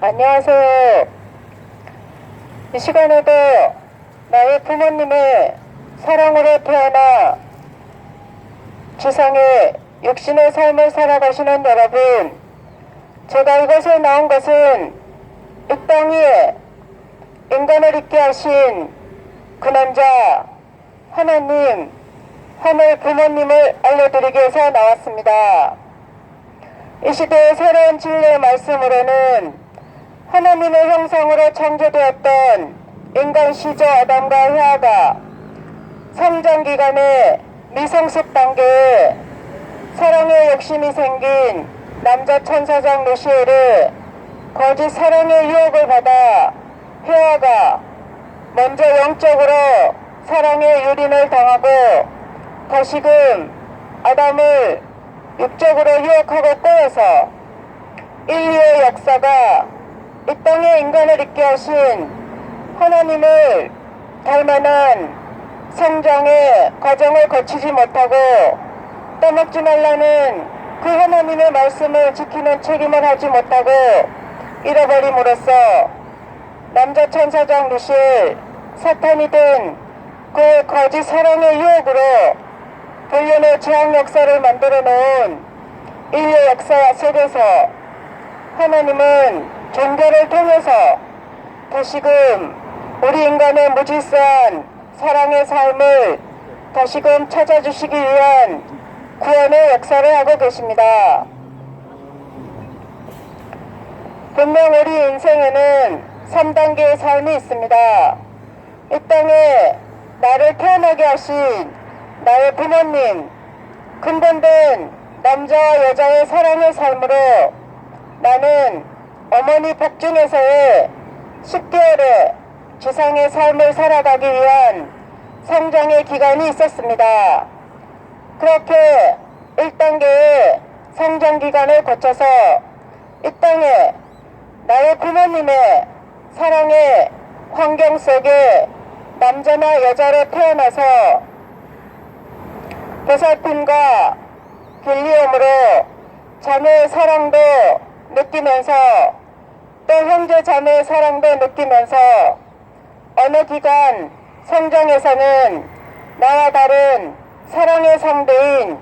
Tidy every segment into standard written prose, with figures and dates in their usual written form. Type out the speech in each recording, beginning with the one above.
안녕하세요. 이 시간에도 나의 부모님의 사랑으로 태어나 지상에 육신의 삶을 살아가시는 여러분, 제가 이곳에 나온 것은 이 땅 위에 인간을 있게 하신 그 남자 하나님, 하늘 부모님을 알려드리기 위해서 나왔습니다. 이 시대의 새로운 진리의 말씀으로는 하나님의 형상으로 창조되었던 인간 시조 아담과 헤아가 성장기간의 미성숙 단계에 사랑의 욕심이 생긴 남자 천사장 루시엘의 거짓 사랑의 유혹을 받아 헤아가 먼저 영적으로 사랑의 유린을 당하고 다시금 아담을 육적으로 유혹하고 꼬여서 인류의 역사가 이 땅에 인간을 있게 하신 하나님을 닮아난 성장의 과정을 거치지 못하고 떠먹지 말라는 그 하나님의 말씀을 지키는 책임을 하지 못하고 잃어버림으로써 남자 천사장 루시엘, 사탄이 된 그 거짓 사랑의 유혹으로 불륜의 죄악 역사를 만들어 놓은 인류 역사 속에서 하나님은 종교를 통해서 다시금 우리 인간의 무질서한 사랑의 삶을 다시금 찾아주시기 위한 구원의 역사를 하고 계십니다. 분명 우리 인생에는 3단계의 삶이 있습니다. 이 땅에 나를 태어나게 하신 나의 부모님, 근본된 남자와 여자의 사랑의 삶으로 나는 어머니 복중에서의 10개월의 지상의 삶을 살아가기 위한 성장의 기간이 있었습니다. 그렇게 1단계의 성장 기간을 거쳐서 이 땅에 나의 부모님의 사랑의 환경 속에 남자나 여자로 태어나서 보살핌과 길리움으로 자매의 사랑도 느끼면서 또 형제 자매의 사랑도 느끼면서 어느 기간 성장에서는 나와 다른 사랑의 상대인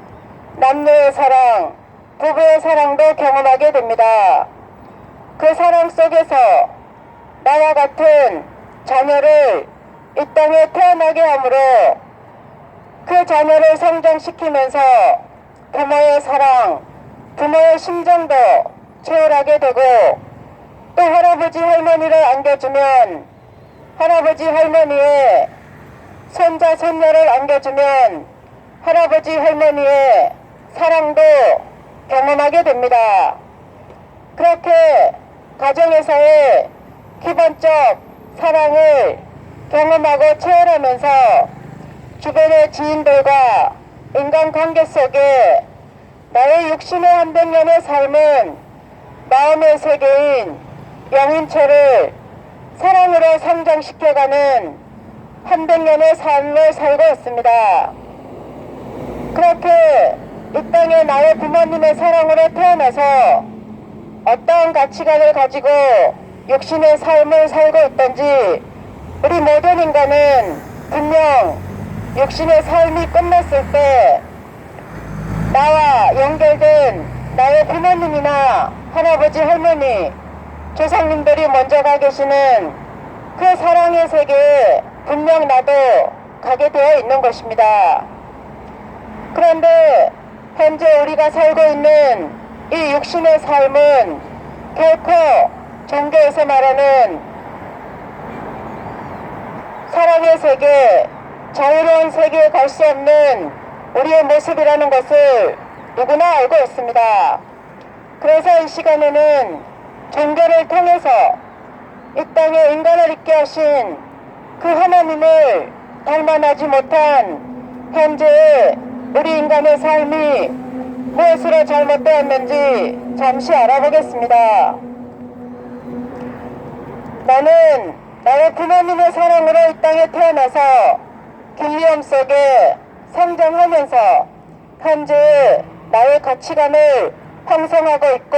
남녀의 사랑, 부부의 사랑도 경험하게 됩니다. 그 사랑 속에서 나와 같은 자녀를 이 땅에 태어나게 하므로 그 자녀를 성장시키면서 부모의 사랑, 부모의 심정도 채울하게 되고 또 할아버지 할머니를 안겨주면 할아버지 할머니의 손자 손녀를 안겨주면 할아버지 할머니의 사랑도 경험하게 됩니다. 그렇게 가정에서의 기본적 사랑을 경험하고 체험하면서 주변의 지인들과 인간관계 속에 나의 육신의 한 백년의 삶은 마음의 세계인 영인체를 사랑으로 성장시켜가는 한 백년의 삶을 살고 있습니다. 그렇게 이 땅에 나의 부모님의 사랑으로 태어나서 어떠한 가치관을 가지고 육신의 삶을 살고 있던지 우리 모든 인간은 분명 육신의 삶이 끝났을 때 나와 연결된 나의 부모님이나 할아버지 할머니 조상님들이 먼저 가 계시는 그 사랑의 세계에 분명 나도 가게 되어 있는 것입니다. 그런데 현재 우리가 살고 있는 이 육신의 삶은 결코 종교에서 말하는 사랑의 세계, 자유로운 세계에 갈 수 없는 우리의 모습이라는 것을 누구나 알고 있습니다. 그래서 이 시간에는 종교를 통해서 이 땅에 인간을 있게 하신 그 하나님을 닮아나지 못한 현재의 우리 인간의 삶이 무엇으로 잘못되었는지 잠시 알아보겠습니다. 나는 나의 부모님의 사랑으로 이 땅에 태어나서 길리움 속에 성장하면서 현재 나의 가치관을 형성하고 있고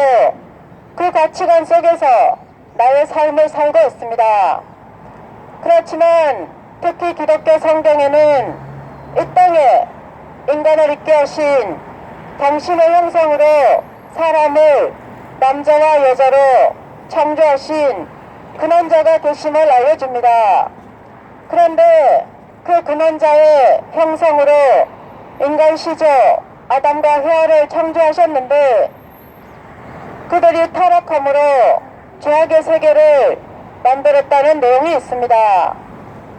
그 가치관 속에서 나의 삶을 살고 있습니다. 그렇지만 특히 기독교 성경에는 이 땅에 인간을 있게 하신 당신의 형상으로 사람을 남자와 여자로 창조하신 근원자가 되심을 알려줍니다. 그런데 그 근원자의 형상으로 인간 시조 아담과 헤아를 창조하셨는데 그들이 타락함으로 죄악의 세계를 만들었다는 내용이 있습니다.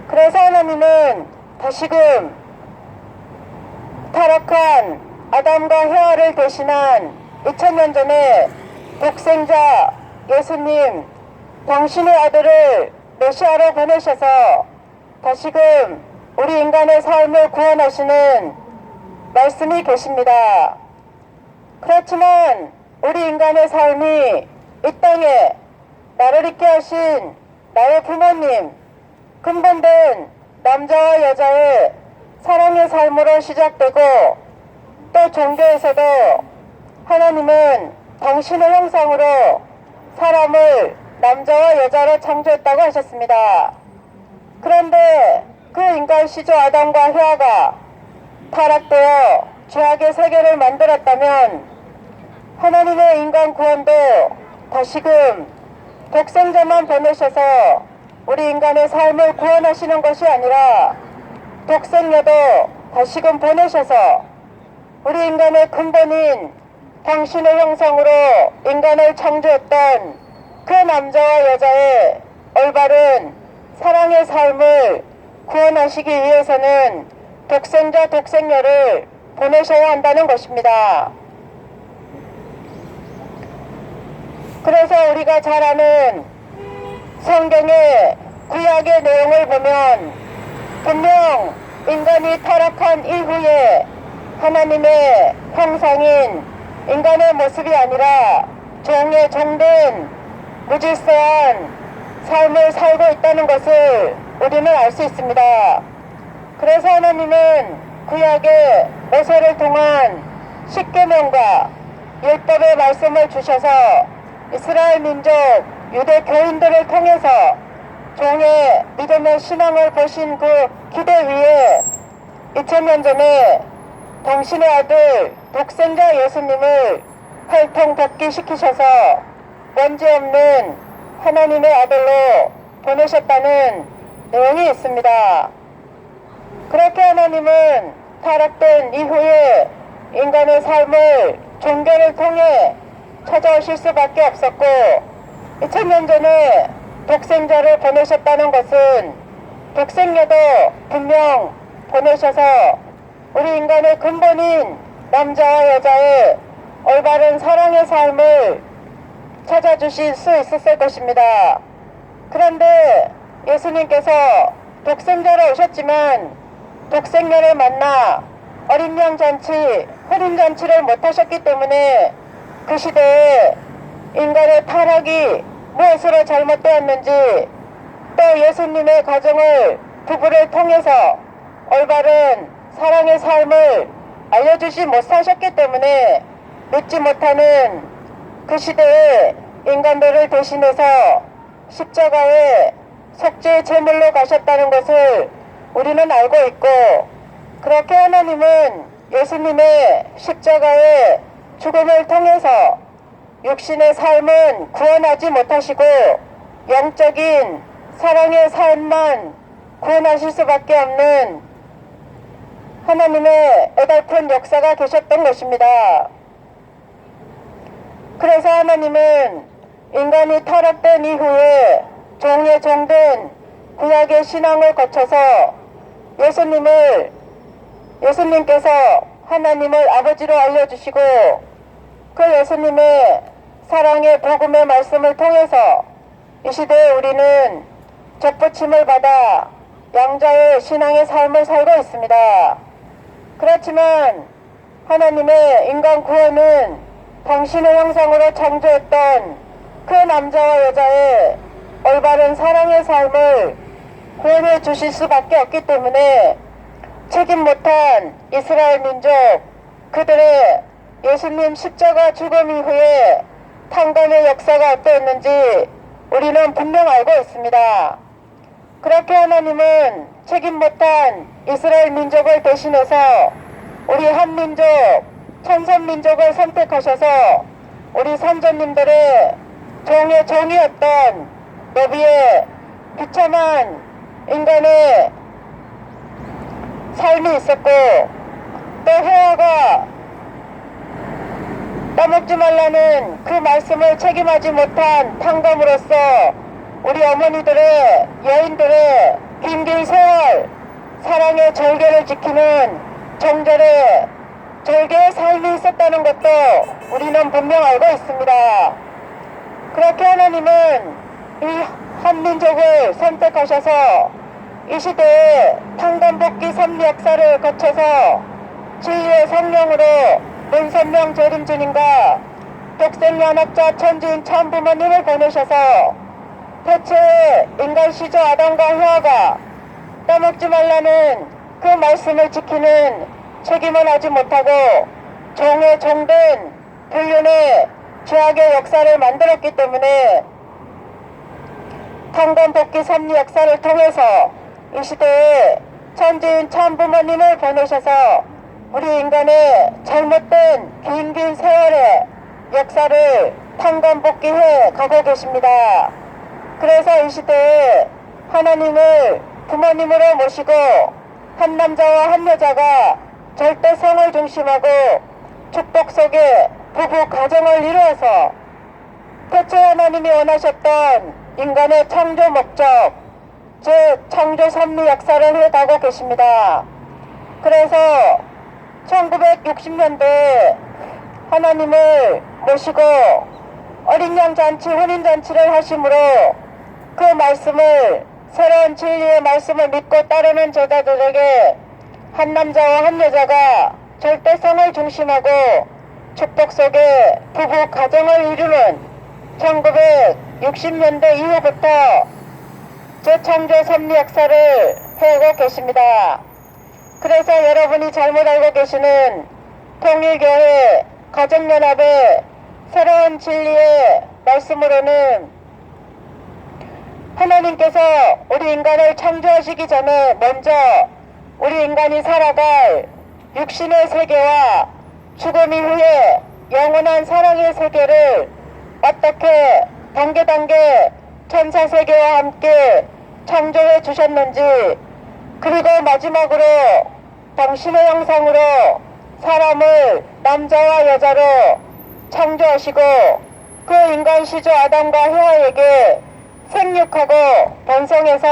그래서 하나님은 다시금 타락한 아담과 헤아를 대신한 2000년 전에 독생자 예수님 당신의 아들을 메시아로 보내셔서 다시금 우리 인간의 삶을 구원하시는 말씀이 계십니다. 그렇지만 우리 인간의 삶이 이 땅에 나를 있게 하신 나의 부모님 근본된 남자와 여자의 사랑의 삶으로 시작되고 또 종교에서도 하나님은 당신의 형상으로 사람을 남자와 여자로 창조했다고 하셨습니다. 그런데 그 인간 시조 아담과 헤아가 타락되어 죄악의 세계를 만들었다면 하나님의 인간 구원도 다시금 독생자만 보내셔서 우리 인간의 삶을 구원하시는 것이 아니라 독생녀도 다시금 보내셔서 우리 인간의 근본인 당신의 형상으로 인간을 창조했던 그 남자와 여자의 올바른 사랑의 삶을 구원하시기 위해서는 독생자 독생녀를 보내셔야 한다는 것입니다. 그래서 우리가 잘 아는 성경의 구약의 내용을 보면 분명 인간이 타락한 이후에 하나님의 형상인 인간의 모습이 아니라 종의 종된 무질서한 삶을 살고 있다는 것을 우리는 알 수 있습니다. 그래서 하나님은 구약의 모세를 통한 십계명과 율법의 말씀을 주셔서 이스라엘 민족 유대 교인들을 통해서 종의 믿음의 신앙을 보신 그 기대 위에 2000년 전에 당신의 아들 독생자 예수님을 혈통 복귀시키셔서 먼지 없는 하나님의 아들로 보내셨다는 내용이 있습니다. 그렇게 하나님은 타락된 이후에 인간의 삶을 종교를 통해 찾아오실 수밖에 없었고 2000년 전에 독생자를 보내셨다는 것은 독생녀도 분명 보내셔서 우리 인간의 근본인 남자와 여자의 올바른 사랑의 삶을 찾아주실 수 있었을 것입니다. 그런데 예수님께서 독생자로 오셨지만 독생녀를 만나 어린 양 잔치, 혼인 잔치를 못하셨기 때문에 그 시대에 인간의 타락이 무엇으로 잘못되었는지 또 예수님의 가정을 부부를 통해서 올바른 사랑의 삶을 알려주지 못하셨기 때문에 믿지 못하는 그 시대에 인간들을 대신해서 십자가에 속죄의 제물로 가셨다는 것을 우리는 알고 있고 그렇게 하나님은 예수님의 십자가의 죽음을 통해서 육신의 삶은 구원하지 못하시고 영적인 사랑의 삶만 구원하실 수밖에 없는 하나님의 애달픈 역사가 계셨던 것입니다. 그래서 하나님은 인간이 타락된 이후에 종의 종된 구약의 신앙을 거쳐서 예수님께서 하나님을 아버지로 알려주시고 그 예수님의 사랑의 복음의 말씀을 통해서 이 시대에 우리는 접붙임을 받아 양자의 신앙의 삶을 살고 있습니다. 그렇지만 하나님의 인간 구원은 당신의 형상으로 창조했던 그 남자와 여자의 올바른 사랑의 삶을 구원해 주실 수밖에 없기 때문에 책임 못한 이스라엘 민족 그들의 예수님 십자가 죽음 이후에 탄감의 역사가 어떠했는지 우리는 분명 알고 있습니다. 그렇게 하나님은 책임 못한 이스라엘 민족을 대신해서 우리 한민족, 천선민족을 선택하셔서 우리 선조님들의 종의 종이었던 너비의 비참한 인간의 삶이 있었고, 또 해와가 따먹지 말라는 그 말씀을 책임하지 못한 탕감으로써 우리 어머니들의, 여인들의 긴긴 세월 사랑의 절개를 지키는 정절의 절개의 삶이 있었다는 것도 우리는 분명 알고 있습니다. 그렇게 하나님은 이 한민족을 선택하셔서 이 시대에 탕감복귀 섭리 역사를 거쳐서 진리의 성령으로 문선명 재림주님과 독생연합자 천지인 참부모님을 보내셔서 태초에 인간 시조 아담과 해와가 따먹지 말라는 그 말씀을 지키는 책임을 하지 못하고 종의 종된 불륜의 죄악의 역사를 만들었기 때문에 탕감복귀 섭리 역사를 통해서 이 시대에 천지인 참부모님을 보내셔서 우리 인간의 잘못된 긴긴 세월의 역사를 탕감복귀해 가고 계십니다. 그래서 이 시대에 하나님을 부모님으로 모시고 한 남자와 한 여자가 절대성을 중심하고 축복 속에 부부 가정을 이루어서 태초 하나님이 원하셨던 인간의 창조 목적, 즉 창조 섭리 역사를 해가고 계십니다. 그래서 1960년대에 하나님을 모시고 어린 양 잔치, 혼인 잔치를 하심으로 그 말씀을, 새로운 진리의 말씀을 믿고 따르는 제자들에게 한 남자와 한 여자가 절대성을 중심하고 축복 속에 부부 가정을 이루는 1960년대 이후부터 재창조 섭리 역사를 해오고 계십니다. 그래서 여러분이 잘못 알고 계시는 통일교회 가정연합의 새로운 진리의 말씀으로는 하나님께서 우리 인간을 창조하시기 전에 먼저 우리 인간이 살아갈 육신의 세계와 죽음 이후에 영원한 사랑의 세계를 어떻게 단계 천사 세계와 함께 창조해 주셨는지, 그리고 마지막으로 당신의 형상으로 사람을 남자와 여자로 창조하시고 그 인간 시조 아담과 해와에게 생육하고 번성해서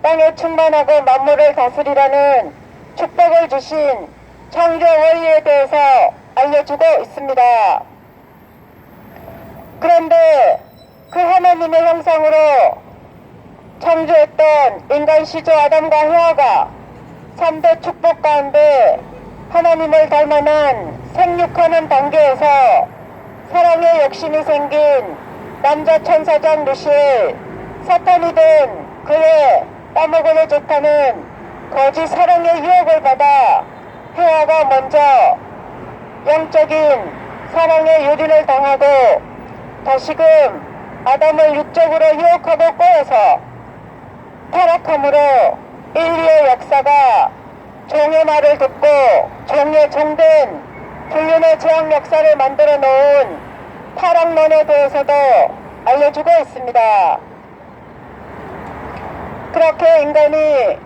땅에 충만하고 만물을 다스리라는 축복을 주신 창조 원리에 대해서 알려주고 있습니다. 그런데 그 하나님의 형상으로 창조했던 인간 시조 아담과 해와가 3대 축복 가운데 하나님을 닮아난 생육하는 단계에서 사랑의 욕심이 생긴 남자 천사장 루시엘, 사탄이 된 그의 따먹으려 좋다는 거짓 사랑의 유혹을 받아 해와가 먼저 영적인 사랑의 유린을 당하고 다시금 아담을 육적으로 유혹하고 꼬여서 타락함으로 인류의 역사가 종의 말을 듣고 종의 종된 불륜의 재앙 역사를 만들어 놓은 타락론에 대해서도 알려주고 있습니다. 그렇게 인간이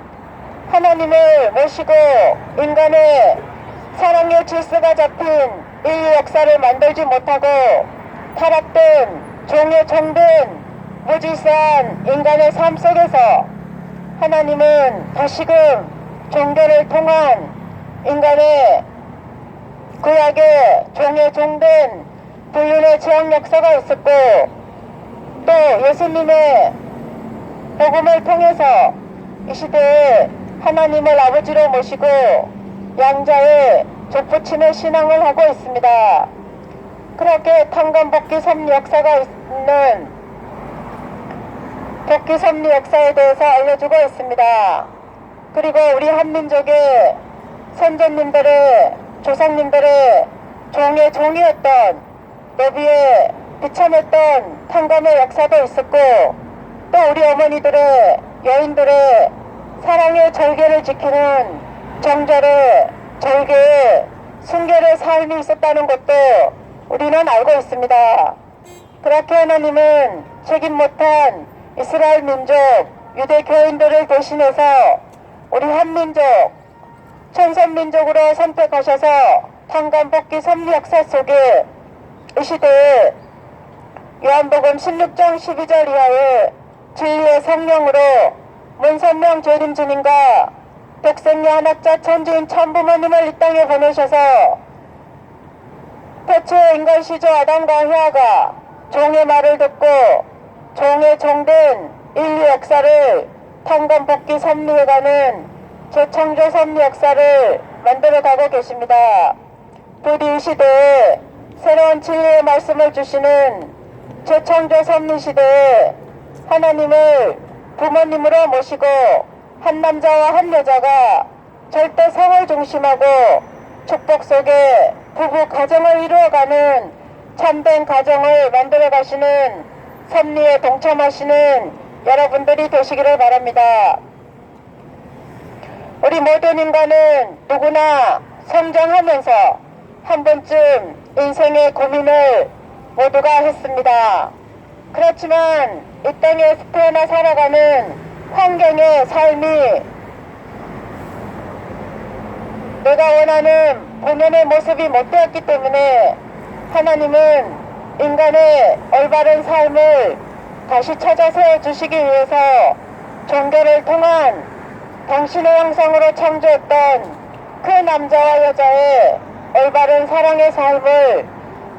하나님을 모시고 인간의 사랑의 질서가 잡힌 인류 역사를 만들지 못하고 타락된 종의 종된 무질서한 인간의 삶 속에서 하나님은 다시금 종교를 통한 인간의 구약의 종의 종된 불륜의 재앙 역사가 있었고, 또 예수님의 복음을 통해서 이 시대에 하나님을 아버지로 모시고 양자의 족부침의 신앙을 하고 있습니다. 그렇게 탕감복귀 섭리 역사가 있는 복귀 섭리 역사에 대해서 알려주고 있습니다. 그리고 우리 한민족의 선조님들의 조상님들의 종의 종이었던 너비의 비참했던 탕감의 역사도 있었고, 또 우리 어머니들의, 여인들의 사랑의 절개를 지키는 정절의, 절개의, 순결의 삶이 있었다는 것도 우리는 알고 있습니다. 그렇게 하나님은 책임 못한 이스라엘 민족, 유대 교인들을 대신해서 우리 한민족, 천선민족으로 선택하셔서 탕감복귀 섭리 역사 속에 이 시대에 요한복음 16장 12절 이하에 진리의 성령으로 문선명 재림 주님과 독생녀 한학자 천주인 참부모님을 이 땅에 보내셔서 태초의 인간 시조 아담과 헤아가 종의 말을 듣고 종의 종된 인류 역사를 탕감복귀 섭리해가는 재창조 섭리 역사를 만들어가고 계십니다. 부디 이 시대에 새로운 진리의 말씀을 주시는 재창조 섭리 시대에 하나님을 부모님으로 모시고 한 남자와 한 여자가 절대 성을 중심하고 축복 속에 부부 가정을 이루어가는 참된 가정을 만들어 가시는 섭리에 동참하시는 여러분들이 되시기를 바랍니다. 우리 모든 인간은 누구나 성장하면서 한 번쯤 인생의 고민을 모두가 했습니다. 그렇지만 이 땅에 태어나 살아가는 환경의 삶이 내가 원하는 본연의 모습이 못 되었기 때문에 하나님은 인간의 올바른 삶을 다시 찾아 세워주시기 위해서 종교를 통한 당신의 형상으로 창조했던 그 남자와 여자의 올바른 사랑의 삶을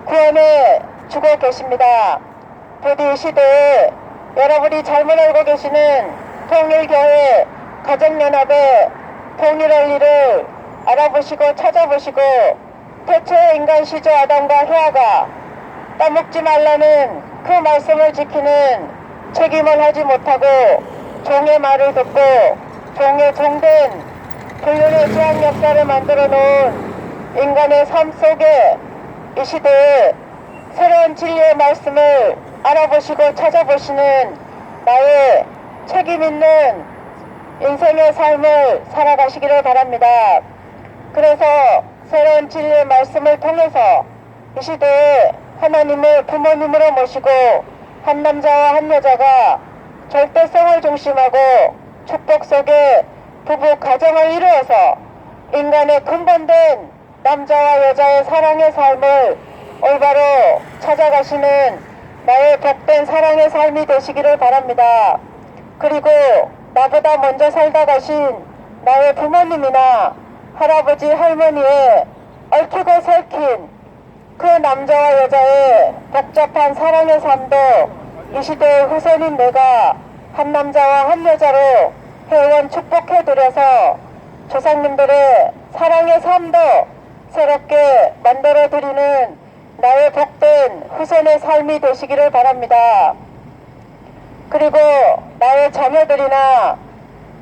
구원해 주고 계십니다. 부디 이 시대에 여러분이 잘못 알고 계시는 통일교회 가정연합의 통일할 일을 알아보시고 찾아보시고 태초의 인간 시조 아담과 헤아가 따먹지 말라는 그 말씀을 지키는 책임을 하지 못하고 종의 말을 듣고 종의 종된 불륜의 죄악 역사를 만들어 놓은 인간의 삶 속에 이 시대에 새로운 진리의 말씀을 알아보시고 찾아보시는 나의 책임 있는 인생의 삶을 살아가시기를 바랍니다. 그래서 새로운 진리의 말씀을 통해서 이 시대에 하나님을 부모님으로 모시고 한 남자와 한 여자가 절대성을 중심하고 축복 속에 부부 가정을 이루어서 인간의 근본된 남자와 여자의 사랑의 삶을 올바로 찾아가시는 나의 복된 사랑의 삶이 되시기를 바랍니다. 그리고 나보다 먼저 살다 가신 나의 부모님이나 할아버지 할머니의 얽히고 설킨 그 남자와 여자의 복잡한 사랑의 삶도 이 시대의 후손인 내가 한 남자와 한 여자로 회원 축복해드려서 조상님들의 사랑의 삶도 새롭게 만들어드리는 나의 복된 후손의 삶이 되시기를 바랍니다. 그리고 나의 자녀들이나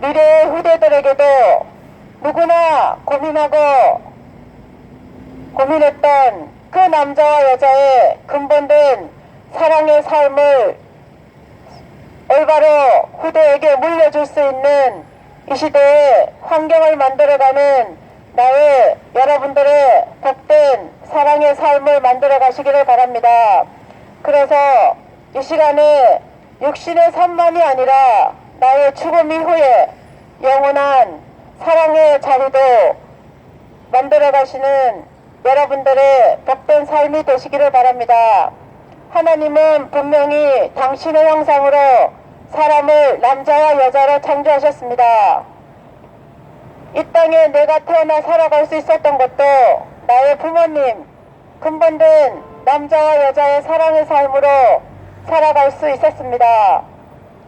미래의 후대들에게도 누구나 고민했던 그 남자와 여자의 근본된 사랑의 삶을 올바로 후대에게 물려줄 수 있는 이 시대의 환경을 만들어가는 나의 여러분들의 복된 사랑의 삶을 만들어 가시기를 바랍니다. 그래서 이 시간에 육신의 삶만이 아니라 나의 죽음 이후에 영원한 사랑의 자리도 만들어 가시는 여러분들의 복된 삶이 되시기를 바랍니다. 하나님은 분명히 당신의 형상으로 사람을 남자와 여자로 창조하셨습니다. 이 땅에 내가 태어나 살아갈 수 있었던 것도 나의 부모님, 근본된 남자와 여자의 사랑의 삶으로 살아갈 수 있었습니다.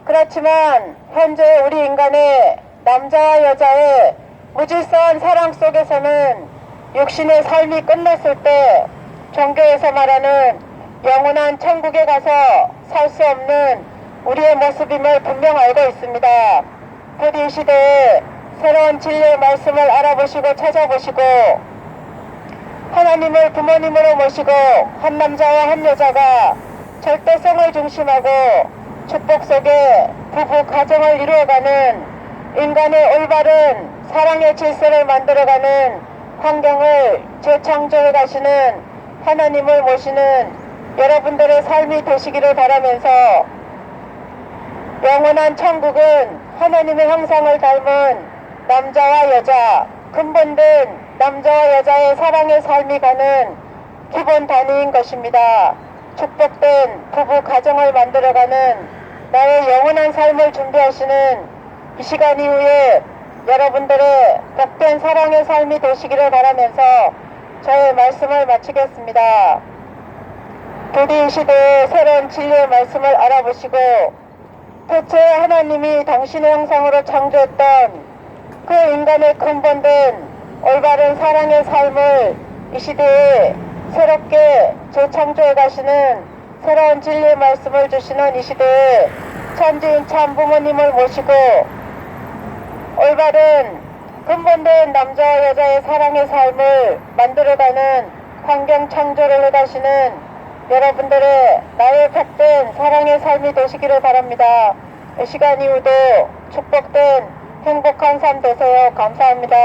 그렇지만 현재 우리 인간의 남자와 여자의 무질서한 사랑 속에서는 육신의 삶이 끝났을 때 종교에서 말하는 영원한 천국에 가서 살 수 없는 우리의 모습임을 분명 알고 있습니다. 부디 이 시대에 새로운 진리의 말씀을 알아보시고 찾아보시고 하나님을 부모님으로 모시고 한 남자와 한 여자가 절대성을 중심하고 축복 속에 부부 가정을 이루어가는 인간의 올바른 사랑의 질서를 만들어가는 환경을 재창조해 가시는 하나님을 모시는 여러분들의 삶이 되시기를 바라면서 영원한 천국은 하나님의 형상을 닮은 남자와 여자, 근본된 남자와 여자의 사랑의 삶이 가는 기본 단위인 것입니다. 축복된 부부 가정을 만들어가는 나의 영원한 삶을 준비하시는 이 시간 이후에 여러분들의 복된 사랑의 삶이 되시기를 바라면서 저의 말씀을 마치겠습니다. 부디 이 시대의 새로운 진리의 말씀을 알아보시고 대체 하나님이 당신의 형상으로 창조했던 그 인간의 근본된 올바른 사랑의 삶을 이 시대에 새롭게 재창조해 가시는 새로운 진리의 말씀을 주시는 이 시대에 천지인 참 부모님을 모시고 올바른 근본된 남자와 여자의 사랑의 삶을 만들어가는 환경 창조를 해가시는 여러분들의 나의 복된 사랑의 삶이 되시기를 바랍니다. 이 시간 이후도 축복된 행복한 삶 되세요. 감사합니다.